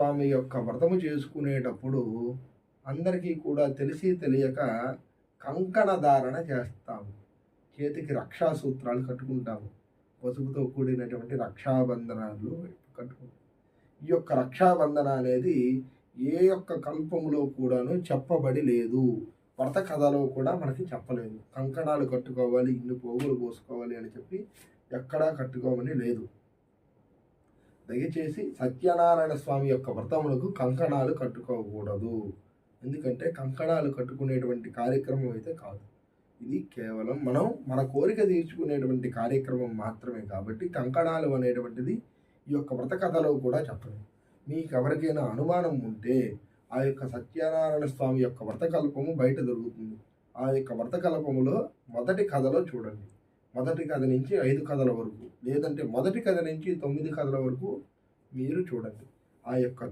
స్వామి యొక్క వ్రతము చేసుకునేటప్పుడు అందరికీ కూడా తెలిసి తెలియక కంకణ ధారణ చేస్తాము. చేతికి రక్షా సూత్రాలు కట్టుకుంటాము. పసుపుతో కూడినటువంటి రక్షాబంధనాలు కట్టుకుంటాం. ఈ యొక్క రక్షాబంధన అనేది ఏ యొక్క కల్పములో కూడాను చెప్పబడి లేదు. వ్రత కథలో కూడా మనకి చెప్పలేదు. కంకణాలు కట్టుకోవాలి, ఇన్ని పోగులు పోసుకోవాలి అని చెప్పి ఎక్కడా కట్టుకోమని లేదు. దయచేసి సత్యనారాయణ స్వామి యొక్క వ్రతములకు కంకణాలు కట్టుకోకూడదు. ఎందుకంటే కంకణాలు కట్టుకునేటువంటి కార్యక్రమం అయితే కాదు. ఇది కేవలం మనం మన కోరిక తీర్చుకునేటువంటి కార్యక్రమం మాత్రమే. కాబట్టి కంకణాలు అనేటువంటిది ఈ యొక్క వ్రత కథలో కూడా చెప్పలేదు. మీకు ఎవరికైనా అనుమానం ఉంటే ఆ యొక్క సత్యనారాయణ స్వామి యొక్క వ్రతకల్పము బయట దొరుకుతుంది. ఆ యొక్క వ్రతకల్పములో మొదటి కథలో చూడండి. మొదటి కథ నుంచి 5 కథల వరకు, లేదంటే మొదటి కథ నుంచి 9 కథల వరకు మీరు చూడండి. ఆ యొక్క